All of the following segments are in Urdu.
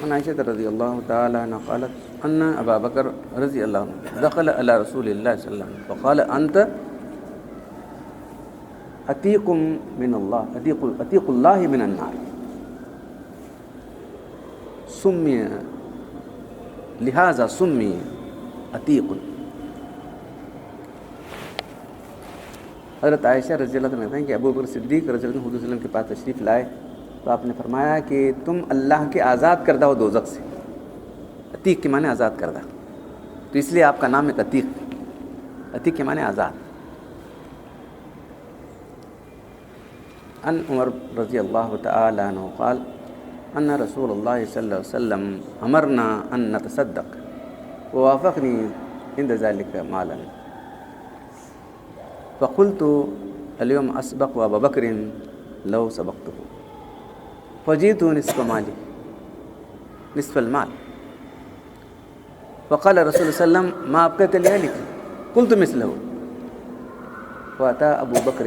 عن عائشة رضي الله تعالى عنها قالت أن أبا بكر رضي الله عنه دخل على رسول الله صلى الله عليه وسلم فقال أنت عتيق من الله عتيق الله من النار سمي لهذا سمي عتيق. حضرت عائشہ رضی اللہ عنہ کہتے ہیں کہ ابو بکر صدیق رضی اللہ عنہ حضور صلی اللہ علیہ وسلم کے پاس تشریف لائے تو آپ نے فرمایا کہ تم اللہ کے آزاد کردہ ہو دوزخ سے. عتیق کے معنی آزاد کردہ، تو اس لیے آپ کا نام ہے عتیق. عتیق کے معنی آزاد. ان عمر رضی اللہ تعالی عنہ قال ان رسول اللہ صلی اللہ علیہ وسلم امرنا ان نتصدق ووافقنی عند ذلك مالا فقلت اليوم اسبق وابا بکر لو سبقته فجئت نصف مالي نصف المال فقال رسول الله صلى الله عليه وسلم ما أبقيت لأهلك قلت مثله فأتى أبو بكر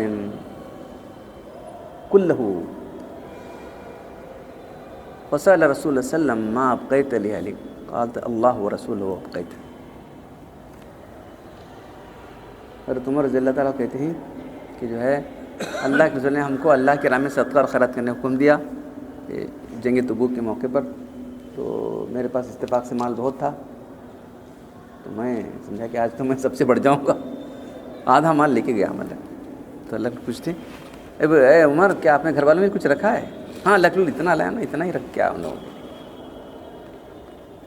كله فسأل رسول الله صلى الله عليه وسلم ما أبقيت لأهلك قال الله ورسوله أبقيت. حضرت عمر رضی اللہ تعالیٰ کہتے ہیں کہ جو ہے اللہ کے رسول نے ہم کو اللہ کے راہ میں صدقہ اور خیرات کرنے کا حکم دیا جنگ تبوک کے موقع پر. تو میرے پاس اتفاق سے مال بہت تھا تو میں سمجھا کہ آج تو میں سب سے بڑھ جاؤں گا. آدھا مال لے کے گیا مطلب. تو اللہ کو پوچھتے اے عمر کیا آپ نے گھر والوں میں کچھ رکھا ہے؟ ہاں لکل اتنا لایا نا، اتنا ہی رکھ کے ان لوگوں.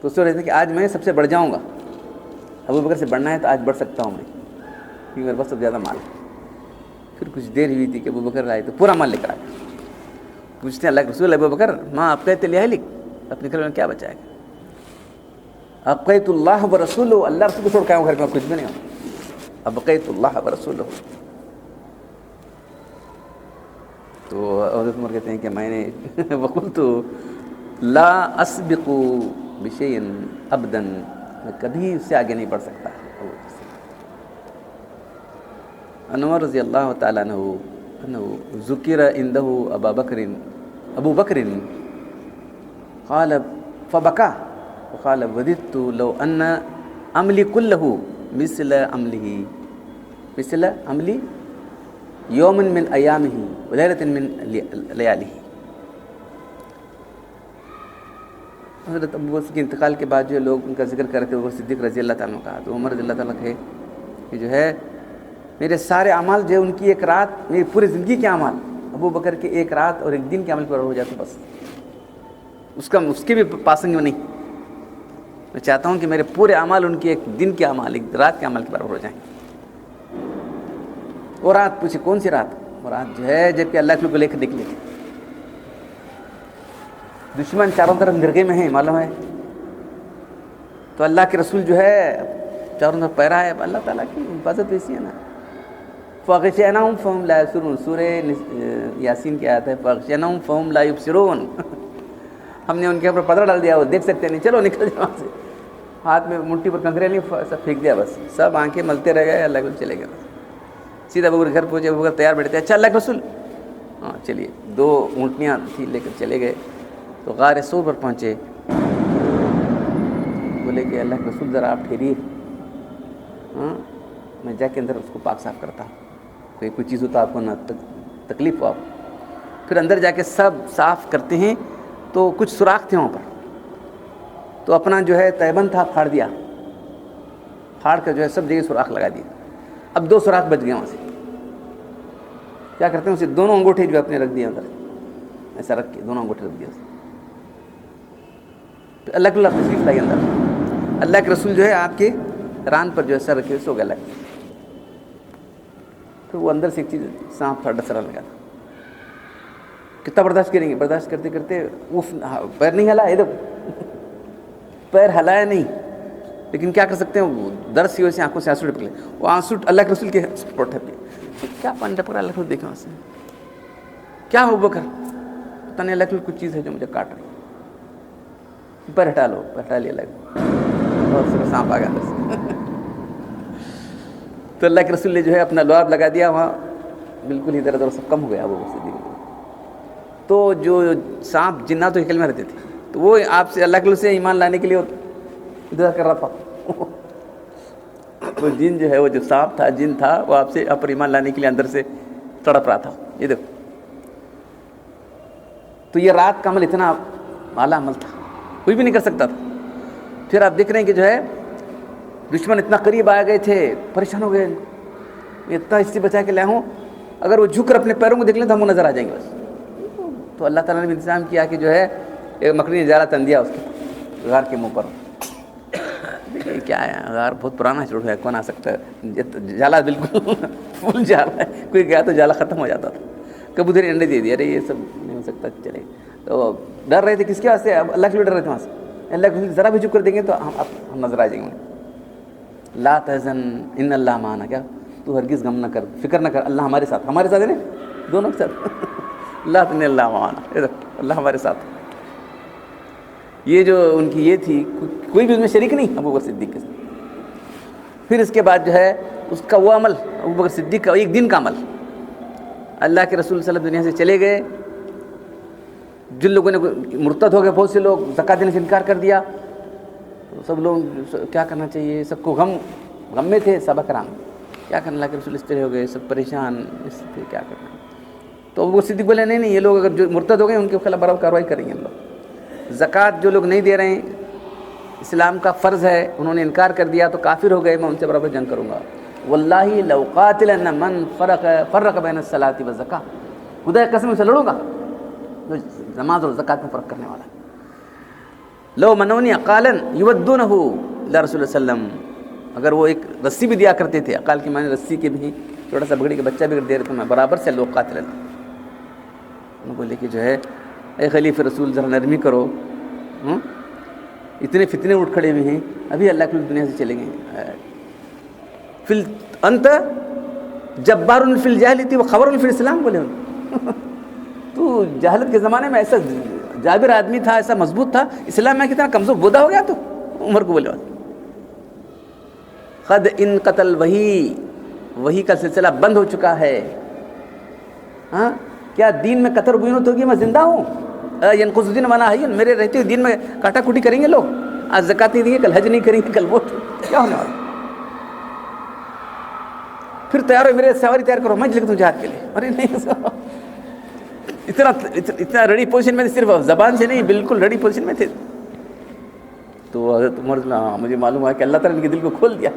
تو اس سے رہتے کہ آج میں سب سے بڑھ جاؤں گا. ابو بکر سے بڑھنا ہے تو آج بڑھ سکتا ہوں میں کیونکہ میرے پاس سب زیادہ مال ہے. پھر کچھ دیر ہوئی تھی کہ ابو بکر آئے تو پورا مال لے کر آئے. پوچھتے ہیں اللہ کے رسول ابو بکر ماں آپ کہتے لے لکھ اپنے گھر میں کیا بچائے گا؟ ابقیت اللہ و رسول، اللہ رسول کو چھوڑ کے آؤں گھر میں کچھ بھی نہیں ہوں. ابقیت اللہ و رسول. تو حضرت عمر کہتے ہیں کہ میں نے وقلت لا اسبق بشیء ابدا، میں کبھی اس سے آگے نہیں بڑھ سکتا. عمر رضی اللہ تعالیٰ عنہ ذکر عنده ابو بکر قال فبكى وقال وددت لو ان عملي كله مثل عملي يوم من ايامه وليله من لياليه. حضرت ابو بکر کے انتقال کے بعد جو لوگ ان کا ذکر کر رہے تھے وہ صدیق رضی اللہ تعالیٰ کا، تو عمر رضی اللہ تعالیٰ کہے کہ جو ہے میرے سارے اعمال جو ان کی ایک رات، میری پوری زندگی کے اعمال ابو بکر کے ایک رات اور ایک دن کے عمل پر ہو جاتے بس. اس کے بھی پاسنگ میں نہیں. میں چاہتا ہوں کہ میرے پورے اعمال ان کے ایک دن کے اعمال، ایک رات کے عمل کے برابر ہو جائیں. وہ رات پوچھے کون سی رات؟ وہ رات جو ہے جب کہ اللہ کے کو لے کر نکلے تھے. دشمن چاروں طرف مرغے میں ہیں معلوم ہے، تو اللہ کے رسول جو ہے چاروں طرف پیرا ہے. اللہ تعالیٰ کی حفاظت ایسی ہے نا. فغشیناہم فہم لا یبصرون، سورہ یاسین کی آیت ہے فغشیناہم فہم لا یبصرون. ہم نے ان کے اوپر پردہ ڈال دیا، وہ دیکھ سکتے نہیں، چلو نکل جاؤ سے. ہاتھ میں مٹھی پر کنکریاں نہیں، سب پھینک دیا بس. سب آنکھیں ملتے رہ گئے، اللہ کے چلے گئے بس. سیدھا ابو بکر گھر پہنچے، ابو بکر تیار بیٹھے تھے. اچھا اللہ کے رسول، ہاں چلیے. 2 اونٹنیاں تھی لے کر چلے گئے. تو غار ثور پر پہنچے. بولے کہ اللہ کے رسول ذرا آپ ٹھہریے، ہاں میں جا کے اندر اس کو پاک صاف کرتا ہوں، کوئی چیز ہوتا آپ کو نہ تکلیف ہو. آپ پھر اندر جا کے سب صاف کرتے ہیں تو کچھ سوراخ تھے وہاں پر. تو اپنا جو ہے تیبند تھا پھاڑ دیا، پھاڑ کر جو ہے سب جگہ سوراخ لگا دیا. اب 2 سوراخ بچ گئے وہاں سے. کیا کرتے ہیں اسے دونوں انگوٹھے جو اپنے رکھ دیا اندر، ایسا رکھ کے دونوں انگوٹھے رکھ دیا. تو اللہ کے اللہ تشریف لائی اندر. اللہ کے رسول جو ہے آپ کے ران پر جو ہے سر رکھے سو گیا. تو وہ اندر سے ایک چیز سانپ تھا ڈسرا لگا تھا. کتنا برداشت کریں گے؟ برداشت کرتے کرتے پیر نہیں ہلا، ادھر پیر ہلایا نہیں، لیکن کیا کر سکتے ہیں، وہ درد سی وجہ سے آنکھوں سے آنسو ٹپکے. وہ آنسو اللہ کے رسول کے سپورٹ ہے. کیا پانی ٹپکا؟ اللہ کے رسول دیکھا وہاں سے. کیا ہو بکر؟ پتہ نہیں، اللہ کے رسول کچھ چیز ہے جو مجھے کاٹ رہی. پیر ہٹا لو. پیر ہٹا لیا اللہ اور سانپ آ گیا اندر سے. تو اللہ کے رسول نے جو ہے اپنا لعاب لگا دیا وہاں، بالکل ادھر ادھر سب کم ہو گیا. وہ صدیق تو جو سانپ جنات و ہیکل میں رہتے تھے تو وہ آپ سے اللہ کے سے ایمان لانے کے لیے دعا کر رہا تھا. وہ جن جو ہے وہ جو سانپ تھا جن تھا وہ آپ سے آپ پر ایمان لانے کے لیے اندر سے تڑپ رہا تھا. یہ دیکھو تو یہ رات کا عمل اتنا اعلیٰ عمل تھا, کوئی بھی نہیں کر سکتا تھا. پھر آپ دیکھ رہے ہیں کہ جو ہے دشمن اتنا قریب آ گئے تھے, پریشان ہو گئے, اتنا اس سے بچا کے لائے ہوں, اگر وہ جھک کر اپنے پیروں کو دیکھ لیں تو ہم وہ نظر آ جائیں گے بس. تو اللہ تعالیٰ نے انتظام کیا کہ جو ہے ایک مکڑی نے جالا تن دیا اس کے غار کے منہ پر. دیکھیے کیا ہے, غار بہت پرانا چھوڑ ہے, کون آ سکتا ہے, جالا بالکل فل جالا ہے, کوئی گیا تو جالا ختم ہو جاتا تھا. کبوتر نے انڈے دے دیا, ارے یہ سب نہیں ہو سکتا, چلے. تو ڈر رہے تھے کس کے واسطے, اللہ کے لیے ڈر رہے تھے وہاں سے. اللہ کو ذرا بھی جھک کر دیں گے تو ہم نظر آ جائیں گے. لا تحزن ان اللہ معنا, کیا تو ہرگز غم نہ کر, فکر نہ کر, اللہ ہمارے ساتھ. ہمارے ساتھ ہے نا, دونوں کے ساتھ. لا تحزن اللہ معنا, اللہ ہمارے ساتھ. یہ جو ان کی یہ تھی, کوئی بھی اس میں شریک نہیں ابو بکر صدیق کے ساتھ. پھر اس کے بعد جو ہے اس کا وہ عمل, ابو بکر صدیق کا ایک دن کا عمل, اللہ کے رسول صلی اللہ علیہ وسلم دنیا سے چلے گئے. جن لوگوں نے مرتد ہو گئے, بہت سے لوگ زکوٰۃ دینے سے انکار کر دیا, سب لوگ کیا کرنا چاہیے, سب کو غم میں تھے. صحابہ کرام کیا کرنا, اللہ کے رسول اس طرح ہو گئے, سب پریشان اس سے کیا کرنا. تو ابو بکر صدیق بولے نہیں, یہ لوگ اگر جو مرتد ہو گئے ان کے خلاف برابر کارروائی کریں گے ہم لوگ. زکوٰۃ جو لوگ نہیں دے رہے ہیں, اسلام کا فرض ہے, انہوں نے انکار کر دیا تو کافر ہو گئے, میں ان سے برابر جنگ کروں گا. واللہ لو قاتلن من فرق بین الصلاۃ والزکاۃ, خدا کی قسم سے لڑوں گا جو نماز اور زکوٰۃ میں فرق کرنے والا. لو منونی اقالا یودونہ الی رسول اللہ صلی اللہ علیہ وسلم, اگر وہ ایک رسی بھی دیا کرتے تھے, اقال کی معنی رسی کے بھی, چھوٹا سا بگڑی کا بچہ بھی دے رہے تو میں برابر سے لوگ قاتل. انہوں بولے کہ جو ہے اے خلیفہ رسول ذرا نرمی کرو, اتنے فتنے اٹھ کھڑے ہوئے ہیں, ابھی اللہ کی دنیا سے چلے گئے. انت جبار فی الجاہلیت و خبر فی الاسلام, بولے تو جہالت کے زمانے میں ایسا جابر آدمی تھا, ایسا مضبوط تھا, اسلام میں کتنا کمزور بودا ہو گیا. تو عمر کو بولے خد ان قتل وہی کا سلسلہ بند ہو چکا ہے. ہاں کیا دین میں قطر بینت ہوگی, میں زندہ ہوں. ینقص الدین وانا حی, میرے رہتے ہوئے دین میں کاٹا کوٹی کریں گے لوگ, آج زکوٰۃ نہیں دیں گے, کل حج نہیں کریں گے, کل وہ کیا ہونے والا. پھر تیار ہو, میرے سواری تیار کرو, میں چلے تم جہاد کے لیے. ارے نہیں, اتنا ریڈی پوزیشن میں تھے, صرف زبان سے نہیں بالکل ریڈی پوزیشن میں تھے. تو حضرت عمر مجھے معلوم ہوا کہ اللہ تعالیٰ نے ان کے دل کو کھول دیا.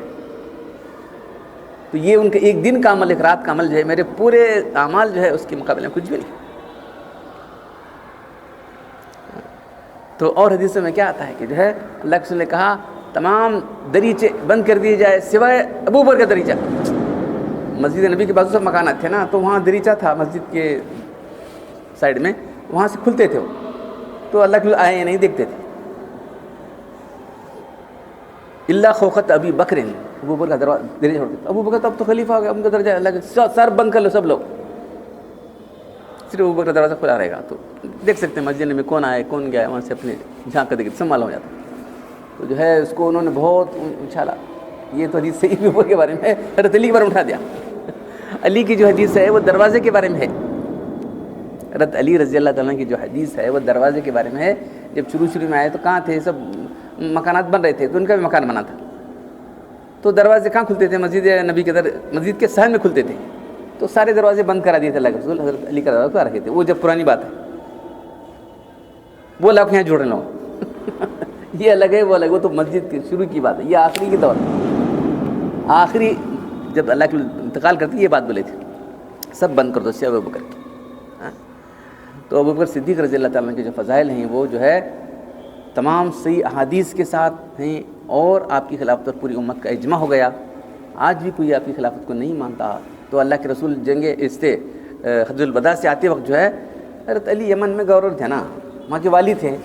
تو یہ ان کا ایک دن کا عمل, ایک رات کا عمل جو ہے, میرے پورے اعمال جو ہے اس کے مقابلے میں کچھ بھی نہیں. تو اور حدیثوں میں کیا آتا ہے کہ جو ہے اللہ کے رسول نے کہا تمام دریچے بند کر دیے جائے سوائے ابو بکر کا دریچہ. مسجد نبی کے بازو سب مکانات تھے نا, تو وہاں دریچہ تھا مسجد کے سائڈ میں, وہاں سے کھلتے تھے وہ, تو اللہ کے آئے نہیں دیکھتے تھے. اللہ خوخت ابی بکر, ابو بکر کا دروازہ دریچہ چھوڑتے تھے. ابو بکر تو اب تو خلیفہ ہو گیا, ان کا درجہ اللہ کے سر بند کر لو سب لوگ, صرف ابو بکر کا دروازہ کھلا رہے گا. تو دیکھ سکتے ہیں مسجد میں کون آئے کون گیا, وہاں سے اپنے جھانک کر دیکھتے سنبھالا ہو جاتا. تو جو ہے اس کو انہوں نے بہت اچھالا. یہ تو حدیث صحیح ابو بکر کے بارے میں ہے, حضرت علی کے بارے میں اٹھا دیا. علی کی جو حدیث ہے وہ دروازے کے بارے میں ہے. حضرت علی رضی اللہ تعالیٰ کی جو حدیث ہے وہ دروازے کے بارے میں ہے. جب شروع میں آئے تو کہاں تھے, سب مکانات بن رہے تھے, تو ان کا بھی مکان بنا تھا. تو دروازے کہاں کھلتے تھے, مسجد نبی کے مسجد کے صحن میں کھلتے تھے. تو سارے دروازے بند کرا دیے تھے اللہ کے رسول. حضرت علی کا دروازہ کھلا رکھے تھے. وہ جب پرانی بات ہے, وہ لاکھ یہاں جوڑ لو یہ الگ ہے وہ الگ, وہ تو مسجد کی شروع کی بات ہے. یہ آخری کے دور, آخری جب اللہ کے انتقال کرتی یہ بات بولے تھے سب بند کر دو سوائے ابو بکر. تو ابو بکر صدیق رضی اللہ تعالیٰ کے جو فضائل ہیں وہ جو ہے تمام صحیح احادیث کے ساتھ ہیں, اور آپ کی خلافت پر پوری امت کا اجماع ہو گیا. آج بھی کوئی آپ کی خلافت کو نہیں مانتا. تو اللہ کے رسول جنگ اس سے حجۃ الوداع سے آتے وقت جو ہے حضرت علی یمن میں گورنر تھے نا, وہاں کے والی تھے.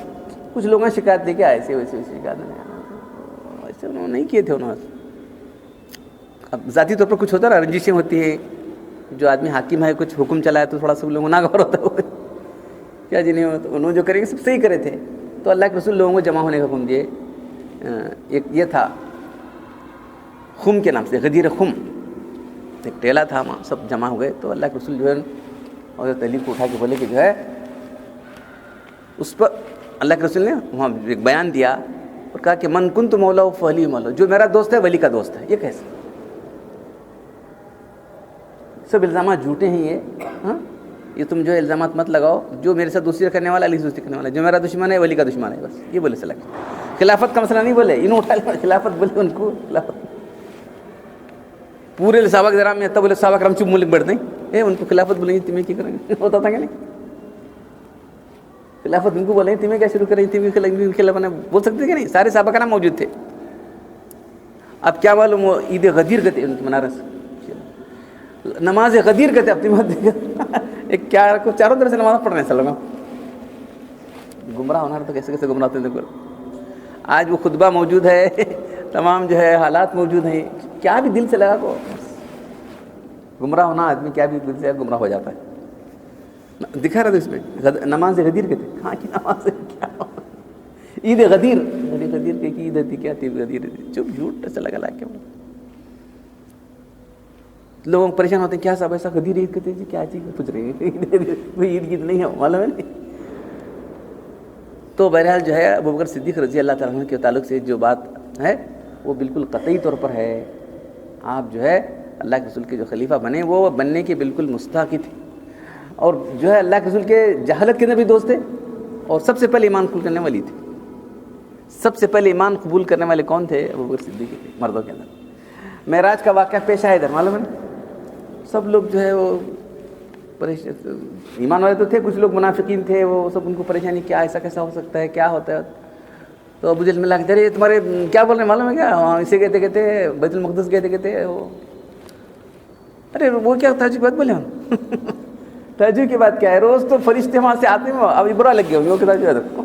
کچھ لوگوں نے شکایت لے کے آئے, ویسے شکایت ایسے انہوں نے نہیں کیے تھے. انہوں نے اب ذاتی طور پر کچھ ہوتا ہے نا, رنجشیں ہوتی ہیں, جو آدمی حاکم ہے کچھ حکم چلائے تو تھوڑا سا لوگوں ناگوار ہوتا ہے کیا جی نہیں ہوتا. انہوں جو کریں گے سب صحیح کرے تھے. تو اللہ کے رسول لوگوں کو جمع ہونے کا حکم دیے. ایک یہ تھا خم کے نام سے, غدیر خم, ایک ٹیلا تھا, وہاں سب جمع ہو گئے. تو اللہ کے رسول جو ہے حضرت علی کو اٹھا کے بولے کہ جو ہے اس پر اللہ کے رسول نے وہاں ایک بیان دیا اور کہا کہ من کنت مولا فلی مولا، جو میرا دوست ہے ولی کا دوست ہے. یہ کیسے؟ سب الزامات جھوٹے ہیں یہ. ہاں یہ تم جو الزامات مت لگاؤ، جو میرے ساتھ دوستی کرنے والا علی سے دوستی کرنے والا، جو میرا دشمن ہے ولی کا دشمن ہے، بس یہ بولے سلام. خلافت کا مسئلہ نہیں بولے، انہوں اٹھا لیا خلافت بولے ان کو. خلافت پورے صحابہ کے درمیان میں تب بولے صحابہ کرام چپ ملک بیٹھتے ہیں، ان کو خلافت بولیں گے تمہیں کیا کریں گے؟ ہوتا تھا کہ نہیں؟ خلافت ان کو بولیں تمہیں کیا شروع کریں، تمہیں خلافت بول سکتے کہ نہیں؟ سارے صحابہ کرام موجود تھے. اب کیا معلوم وہ عید غدیر کہتے ہیں ان کی بنارس، نماز غدیر کہتے ہیں اپنی ایک کیا چاروں طرف سے نماز پڑھ رہے ہیں لوگ. گمراہ ہونا تو کیسے کیسے گمراہ ہوتے ہیں. دیکھو آج وہ خطبہ موجود ہے، تمام جو ہے حالات موجود ہیں، کیا بھی دل سے لگا کو گمراہ ہونا آدمی کیا بھی دل سے گمراہ ہو جاتا ہے. دکھا رہا تھا اس میں نماز غدیر کہتے ہیں. کہاں کی نماز ہے؟ کیا عید غدیر؟ غدیر کہ عید تھی کیا تھی غدیر؟ چپ جھوٹ ایسا لگا کیا لوگوں کو پریشان ہوتے ہیں. کیا صاحب ایسا غدیر عید کہتے ہیں؟ کیا چیز پوچھ رہے ہیں؟ کوئی عید نہیں ہے معلوم ہے نہیں. تو بہرحال جو ہے ابوبکر صدیق رضی اللہ تعالیٰ عنہ کے تعلق سے جو بات ہے وہ بالکل قطعی طور پر ہے. آپ جو ہے اللہ کے رسول کے جو خلیفہ بنے وہ بننے کے بالکل مستحق تھے، اور جو ہے اللہ کے رسول کے جہالت کے اندر بھی دوست تھے، اور سب سے پہلے ایمان قبول کرنے والی تھی. سب سے پہلے ایمان قبول کرنے والے کون تھے؟ ابوبکر صدیق تھے مردوں کے اندر. معراج کا واقعہ پیش آیا ادھر معلوم ہے. سب لوگ جو ہے وہ ایمان والے تو تھے، کچھ لوگ منافقین تھے، وہ سب ان کو پریشانی کیا ایسا کیسا ہو سکتا ہے، کیا ہوتا ہے. تو ابو جہل ملا کہ تمہارے کیا بول رہے ہیں معلوم ہے کیا؟ اسے کہتے کہتے بیت المقدس کہتے وہ ارے وہ کیا تعجب بات بولے ہم تعجب کی بات کیا ہے؟ روز تو فرشتے وہاں سے آتے ہیں، اب برا لگ گیا وہ تعجب.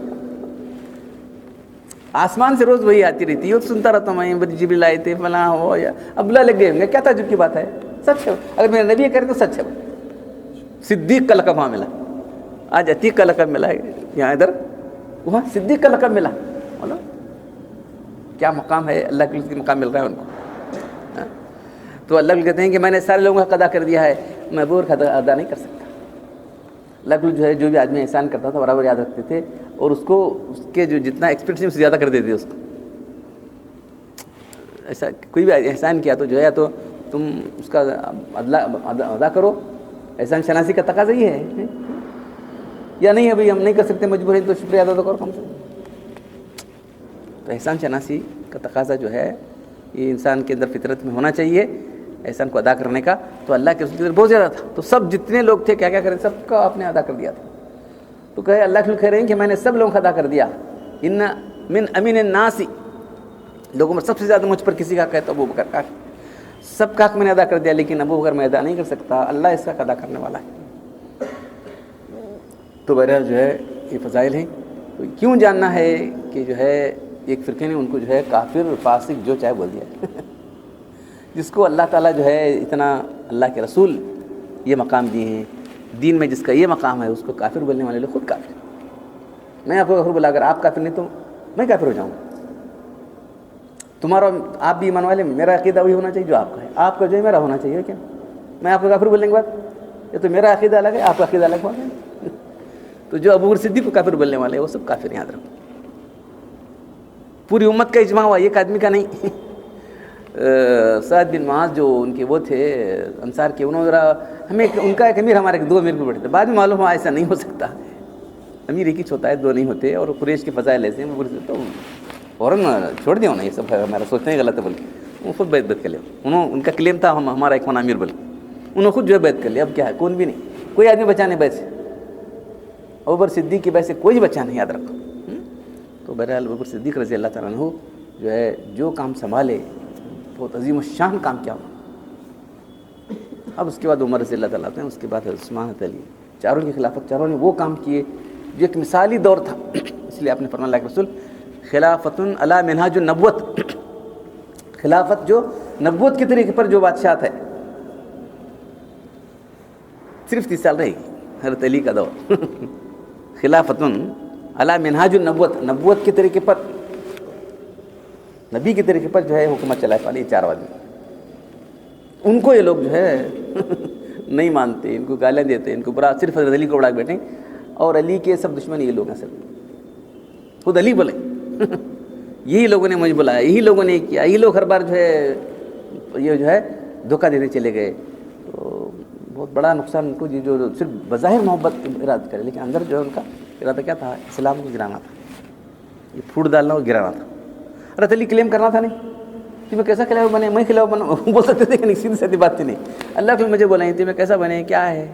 آسمان سے روز وہی آتی رہتی ہے، سنتا رہتا ہوں میں جبریل آئے تھے فلاں ہو یا اب برا لگ گئے. کیا تعجب کی بات ہے؟ سچ ہے. اگر میرے نبی کرے تو سچ ہے. صدیق کا لقب وہاں ملا، آج عتیق کا لقب ملا ہے یہاں ادھر، وہاں صدیق کا لقب ملا. کیا مقام ہے، اللہ کے مقام مل رہا ہے ان کو. تو اللہ کہتے ہیں کہ میں نے سارے لوگوں کا ادا کر دیا ہے، میں ابو بکر کا ادا نہیں کر سکتا. اللہ جو ہے جو بھی آدمی احسان کرتا تھا برابر یاد رکھتے تھے، اور اس کو اس کے جو جتنا ایکسپیکٹیشن اس سے زیادہ کر دیتے تھے اس کو. ایسا کوئی بھی احسان کیا تو جو ہے تو تم اس کا ادا کرو. احسان شناسی کا تقاضا یہ ہے، یا نہیں ابھی ہم نہیں کر سکتے مجبور ہیں تو شکریہ ادا تو کرو کم سے. تو احسان شناسی کا تقاضا جو ہے یہ انسان کے اندر فطرت میں ہونا چاہیے، احسان کو ادا کرنے کا. تو اللہ کے رسول کے اندر بہت زیادہ تھا، تو سب جتنے لوگ تھے کیا کریں سب کا آپ نے ادا کر دیا تھا. تو کہے اللہ کے کہہ رہے ہیں کہ میں نے سب لوگوں کا ادا کر دیا. ان من امین الناس، لوگوں میں سب سے زیادہ مجھ پر کسی کا کہتا ابو بکر کا، سب کا حق میں نے ادا کر دیا، لیکن ابو بکر میں ادا نہیں کر سکتا، اللہ اس کا ادا کرنے والا ہے. تو بہرحال جو ہے یہ فضائل ہیں. تو کیوں جاننا ہے کہ جو ہے ایک فرقے نے ان کو جو ہے کافر فاسق جو چاہے بول دیا جس کو اللہ تعالیٰ جو ہے اتنا اللہ کے رسول یہ مقام دیے ہیں دین میں، جس کا یہ مقام ہے اس کو کافر بولنے والے لوگ خود کافر. میں آپ کو کافر بولا، اگر آپ کافر نہیں تو میں کافر ہو جاؤں گا. تمہارا آپ بھی ایمان والے، میرا عقیدہ وہی ہونا چاہیے جو آپ کا ہے، آپ کا جو ہے میرا ہونا چاہیے. کیا میں آپ کو کافر بولنے کے بعد یہ تو میرا عقیدہ الگ ہے، آپ کا عقیدہ الگ ہے. تو جو ابو بکر صدیق کو کافر بولنے والے وہ سب کافر. یاد رکھو پوری امت کا اجماع ہوا، ایک آدمی کا نہیں. سعد بن معاذ جو ان کے وہ تھے انصار کے، انہوں نے ذرا ہمیں ان کا ایک امیر ہمارے دو امیر کو بیٹھے تھے. بعد میں معلوم ہوا ایسا نہیں ہو سکتا، امیر ایک ہی ہوتا ہے، دو نہیں ہوتے. اور قریش کے فضائل ایسے ہیں تو فوراً چھوڑ دیا انہیں، یہ سب ہمارا سوچتے ہیں غلط ہے. بلکہ وہ خود بیعت کر لیا. ان کا کلیم تھا ہمارا ایک امیر، بلکہ انہوں خود جو ہے بیعت کر لیا. اب کیا ہے، کون بھی نہیں، کوئی آدمی بچانے بیعت سے. ابو بکر صدیق کی بیعت سے کوئی بچا نہیں، یاد رکھو. تو بہرحال ابو بکر صدیق رضی اللہ تعالیٰ عنہ جو ہے جو کام سنبھالے بہت عظیم الشان کام کیا ہوا. اب اس کے بعد عمر رضی اللہ تعالیٰ عنہ، اس کے بعد عثمان علی، چاروں کی خلافت، چاروں نے وہ کام کیے جو ایک مثالی دور تھا. اس لیے آپ نے فرمایا اللہ کے رسول خلافت علی منہاج النبوت، خلافت جو نبوت کے طریقے پر جو بادشاہت ہے صرف 30 سال رہے گی، حضرت علی کا دور. خلافت علی منہاج النبوت، نبوت کے طریقے پر، نبی کے طریقے پر جو ہے حکومت چلائے والے 4 آدمی. ان کو یہ لوگ جو ہے نہیں مانتے، ان کو گالیاں دیتے، ان کو برا، صرف حضرت علی کو بڑا بیٹھیں، اور علی کے سب دشمن یہ لوگ ہیں. خود علی بولے یہی لوگوں نے مجھے بلایا، یہی لوگوں نے کیا، یہی لوگ ہر بار جو ہے یہ جو ہے دھوکہ دینے چلے گئے. تو بہت بڑا نقصان ان کو، جو صرف بظاہر محبت ارادہ کرے لیکن اندر جو ہے ان کا ارادہ کیا تھا؟ اسلام کو گرانا تھا، یہ پھوٹ ڈالنا اور گرانا تھا. حضرت علی کلیم کرنا تھا نہیں کہ میں کیسا خلیفہ بنے، میں خلیفہ بنا بول سکتے تھے کہ نہیں، سیدھی سیدھی بات تھی نہیں. اللہ کے مجھے بولائیں تھی میں کیسا بنے، کیا ہے،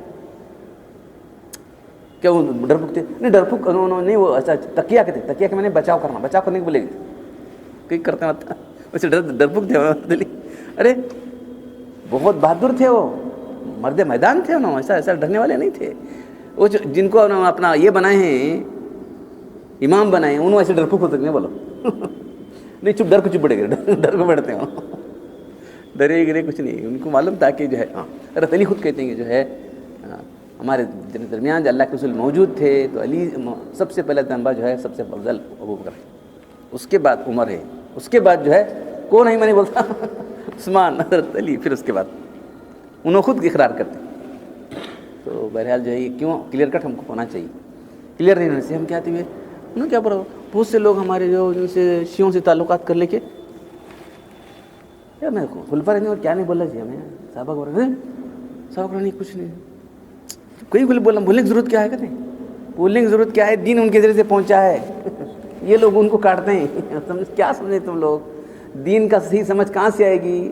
کیا وہ ڈرپوک تھے؟ نہیں ڈرپوک نہیں، وہ اچھا تقیہ کے تھے، تقیہ کے میں نے بچاؤ کرنا، بچاؤ کرنے کو بولے گی کئی کرتے ہیں ویسے ڈرپوک تھے دلی. ارے بہت بہادر تھے، وہ مرد میدان تھے، انہوں ایسا ڈرنے والے نہیں تھے. وہ جن کو انہوں اپنا یہ بنائے ہیں، امام بنائے ہیں، انہوں ایسے ڈرپوک ہو سکتے ہیں. بولو نہیں چپ، ڈر کو چپ پڑے گا، ڈر کو بیٹھتے ہیں، ڈرے گرے کچھ نہیں. ان کو معلوم تھا کہ جو ہے حضرت علی خود کہتے ہیں کہ جو ہے ہمارے درمیان جو اللہ کے رسول موجود تھے تو علی سب سے پہلا نمبر جو ہے سب سے افضل ابوبکر ہے، اس کے بعد عمر ہے، اس کے بعد جو ہے کون ہے میں نہیں بولتا عثمان، حضرت علی، پھر اس کے بعد انہوں خود اقرار کرتے. تو بہرحال جو ہے یہ کیوں کلیئر کٹ ہم کو ہونا چاہیے. کلیئر نہیں ہونے سے ہم کیا تھے انہوں کیا پڑھا. بہت سے لوگ ہمارے جو ان سے شیعوں سے تعلقات کر لے کے یا میں خلفا رہنے اور کیا نہیں بولا جی ہمیں صحابہ کو نہیں کچھ نہیں، کوئی بولنے کی ضرورت کیا ہے، کہتے ہیں بولنے کی ضرورت کیا ہے، دین ان کے ذریعے سے پہنچا ہے. یہ لوگ ان کو کاٹتے ہیں، کیا سمجھے تم لوگ، دین کا صحیح سمجھ کہاں سے آئے گی؟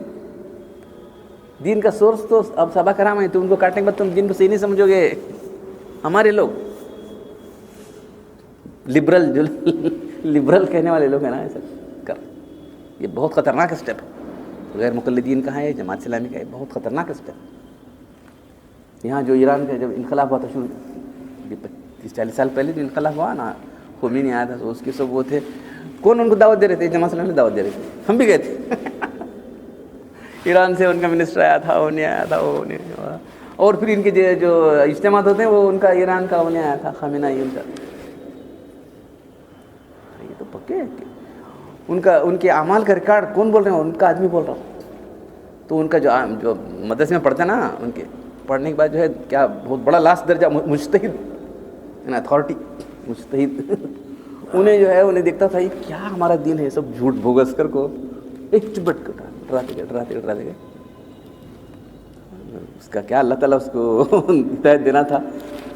دین کا سورس تو اب صحابہ کرام ہیں، تو ان کو کاٹنے کے بعد تم دین کو صحیح نہیں سمجھو گے. ہمارے لوگ لبرل، جو لبرل کہنے والے لوگ ہیں نا، ایسا کر، یہ بہت خطرناک اسٹیپ ہے. غیر مقلدین کہاں ہے، جماعت اسلامی کا ہے، بہت خطرناک اسٹیپ. یہاں جو ایران کا جب انقلاب ہوا تھا شروع 30-40 سال پہلے جو انقلاب ہوا نا، خمینی آیا تھا، تو اس کے سب وہ تھے، کون ان کو دعوت دے رہے تھے؟ جماعت اسلامی دعوت دے رہے تھے، ہم بھی گئے تھے. ایران سے ان کا منسٹر آیا تھا، وہ نہیں آیا تھا، وہ نہیں. اور پھر ان کے جو اجتماعات ہوتے ہیں وہ ان کا ایران کا وہ نہیں آیا تھا، خامنہ ای ان کا. یہ تو پکے ان کے اعمال کا ریکارڈ کون بول رہے ہیں؟ ان کا آدمی بول رہا. تو ان کا جو مدرسے میں پڑھتا ہے نا، ان کے پڑھنے کے بعد جو ہے کیا بہت بڑا لاسٹ درجہ مجتہد، اتھارٹی مجتہد. انہیں جو ہے انہیں دیکھتا تھا یہ کیا ہمارا دین ہے، سب جھوٹ بوگس کر کو ایک چبٹ کر ڈراتے گئے. اس کا کیا اللہ تعالیٰ اس کو ہدایت دینا تھا،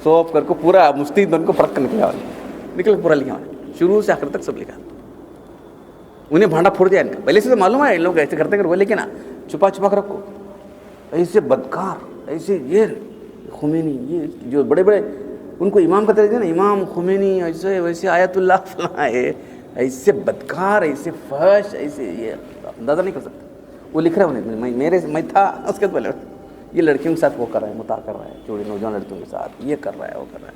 سوپ کر کو پورا مجتہد ان کو فرق کر نکلا پورا لکھا، شروع سے آخر تک سب لکھا. انہیں بھانڈا پھوڑ دیا ان کا. پہلے سے تو معلوم ہے لوگ ایسے کرتے وہ، لیکن چھپا کر رکھو. ایسے بدکار، ایسے یہ خمینی، یہ جو بڑے بڑے ان کو امام کا درجہ نا، امام خمینی ایسے ویسے آیت اللہ فلاں ہے، ایسے بدکار، ایسے فحش، ایسے یہ اندازہ نہیں کر سکتے. وہ لکھ رہے انہیں، میں تھا اس کے پہلے، یہ لڑکیوں کے ساتھ وہ کر رہا ہے، متا کر رہا ہے، چوڑی نوجوان لڑکیوں کے ساتھ یہ کر رہا ہے، وہ کر رہا ہے.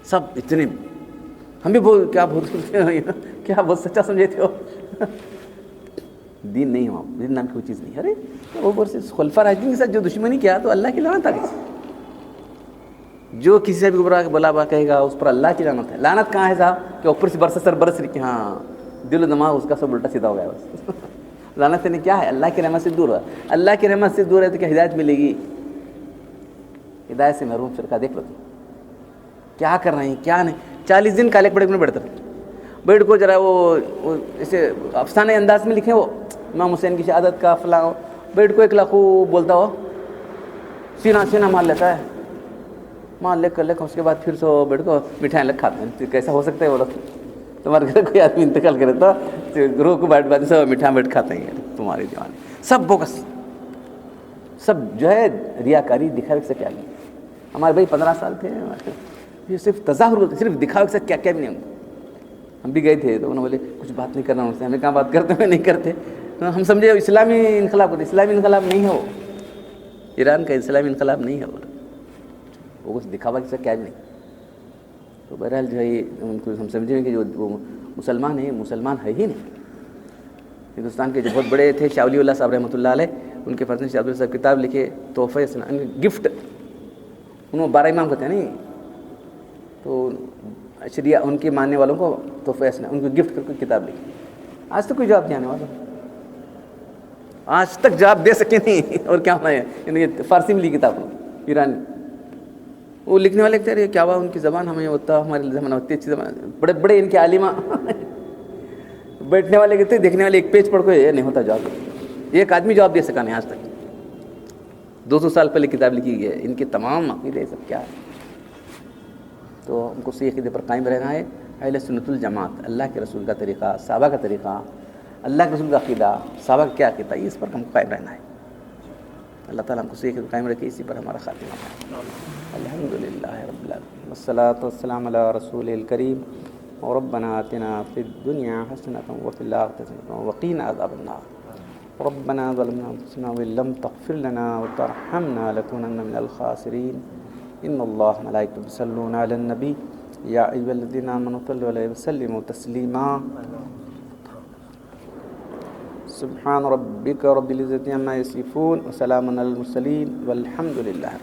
سب اتنے ہم بھی کیا بہت سچا سمجھے تھے. دین نہیں ہوا، دین نام کی کوئی چیز نہیں. ارے اوپر سے خلفاء راشدین کے ساتھ جو دشمنی کیا تو اللہ کی لعنت آ گئی. جو کسی سے بھی گمراہ بلا با کہے گا اس پر اللہ کی لعنت ہے. لعنت کہاں ہے صاحب؟ کہ اوپر سے برس رہی کہ ہاں دل و دماغ اس کا سب الٹا سیدھا ہو گیا بس. لعنت نے کیا ہے؟ اللہ کی رحمت سے دور ہے. اللہ کی رحمت سے دور ہے تو کیا ہدایت ملے گی؟ ہدایت سے محروم فرقہ دیکھ لو کیا کر رہے ہیں کیا نہیں. 40 دن کالے کپڑے میں بیٹھتے رہے. بیٹھ کو ذرا وہ ایسے افسانے انداز میں لکھیں، وہ امام حسین کی شہادت کا فلاں، بیٹھ کو ایک لاکھوں بولتا ہو، سینہ مار لیتا ہے، مار لے کر اس کے بعد پھر سو بیٹھ کو مٹھائیں لگ کھاتے ہیں. کیسا ہو سکتا ہے؟ بولو تمہارے گھر کوئی آدمی انتقال کرے تو گروہ کو بیٹھ سب مٹھا بیٹھ کھاتے ہیں. تمہارے دیوانے سب بوگس، سب جو ہے ریاکاری، دکھاوے سے کیا نہیں. ہمارے بھائی 15 سال تھے، یہ صرف تظاہر ہوتے، صرف دکھاوے سے کیا بھی نہیں. ہم بھی گئے تھے تو انہوں نے بولے کچھ بات نہیں کرنا ان سے. ہمیں کہاں بات کرتے ہوئے نہیں کرتے. ہم سمجھے اسلامی انقلاب ہوتے. اسلامی انقلاب نہیں ہے وہ، ایران کا اسلامی انقلاب نہیں ہے وہ کچھ دکھاوا سے کیا بھی نہیں. تو بہرحال جو ہے ان کو ہم سمجھیں کہ جو وہ مسلمان ہیں، مسلمان ہے ہی نہیں. ہندوستان کے جو بہت بڑے تھے شاہ ولی اللہ صاحب رحمۃ اللہ علیہ، ان کے فرزند شاہ عبد اللہ صاحب کتاب لکھے تحفہ اسلام، گفٹ. انہوں 12 امام ہوتے ہیں نہیں، تو شریعہ ان کے ماننے والوں کو تحفہ اسلام ان کو گفٹ کر کے کتاب لکھی. آج تک کوئی جواب نہیں آنے والا، آج تک جواب دے سکے نہیں. اور کیا ہونا ہے؟ فارسی میں لی کتاب ایرانی. وہ لکھنے والے کہتے ہیں کیا ہوا ان کی زبان ہمیں ہوتا ہمارے زمانہ ہوتی اچھی زبان, بڑے بڑے ان کے عالمہ بیٹھنے والے کہتے ہیں دیکھنے والے ایک پیج پڑھ کو یہ نہیں ہوتا جواب, ایک آدمی جواب دے سکا نہیں آج تک. 200 سال پہلے کتاب لکھی گئی ہے, ان کے تمام عقیدے سب کیا ہے. تو ہم کو صحیح عقیدے پر قائم رہنا ہے. اہل سنت الجماعت, اللہ کے رسول کا طریقہ, صحابہ کا طریقہ, اللہ کے رسول کا عقیدہ, صحابہ کا کیا عقیدہ, اس پر ہم کو قائم رہنا ہے. اللہ تعالیٰ ہم کو صحیح عقیدے پر قائم رکھے, اسی پر ہمارا خاتمہ. الحمدللہ رب العالمین والصلاۃ والسلام علی رسول الکریم. ربنا آتنا فی الدنیا حسنۃ وفی الآخرۃ حسنۃ وقنا عذاب النار. ربنا ظلمنا انفسنا وان لم تغفر لنا وترحمنا لنكونن من الخاسرین. ان اللہ ملائکۃ یصلون علی النبی یا ایھا الذین آمنوا صلوا علیہ وسلموا تسلیما. سبحان ربک رب العزۃ عما یصفون وسلام علی المرسلین والحمد للہ.